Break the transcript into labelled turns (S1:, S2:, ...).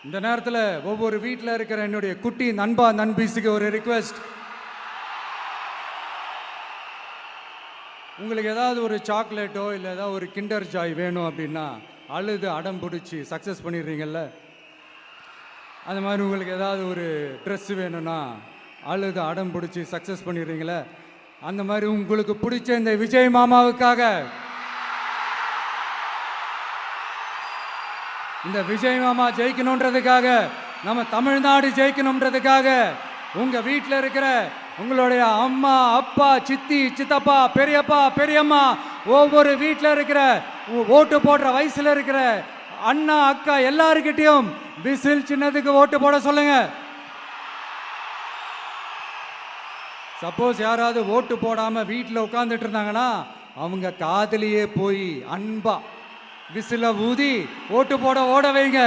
S1: இந்த நேரத்தில் ஒவ்வொரு வீட்டில் இருக்கிற என்னுடைய குட்டி நண்பா நண்பீஸுக்கு ஒரு ரிக்வெஸ்ட். உங்களுக்கு ஏதாவது ஒரு சாக்லேட்டோ இல்லை ஏதாவது ஒரு கிண்டர் ஜாய் வேணும் அப்படின்னா அழுது அடம் பிடிச்சி சக்ஸஸ் பண்ணிடுறீங்கல்ல, அந்த மாதிரி உங்களுக்கு ஏதாவது ஒரு ட்ரெஸ் வேணும்னா அழுது அடம் பிடிச்சி சக்ஸஸ் பண்ணிடுறீங்களே, அந்த மாதிரி உங்களுக்கு பிடிச்ச இந்த விஜய் மாமாவுக்காக, இந்த விஜய் மாமா ஜெயிக்கணுன்றதுக்காக, நம்ம தமிழ்நாடு ஜெயிக்கணுன்றதுக்காக உங்க வீட்டில் இருக்கிற உங்களுடைய அம்மா அப்பா சித்தி சித்தப்பா பெரியப்பா பெரியம்மா ஒவ்வொரு வீட்டில் இருக்கிற ஓட்டு போடுற வயசுல இருக்கிற அண்ணா அக்கா எல்லாருக்கிட்டையும் விசில் சின்னதுக்கு ஓட்டு போட சொல்லுங்க. சப்போஸ் யாராவது ஓட்டு போடாம வீட்டில் உட்கார்ந்துட்டு இருந்தாங்கன்னா அவங்க காதலியே போய் அன்பா விசில ஊதி ஓட்டு போட ஓட வைங்க.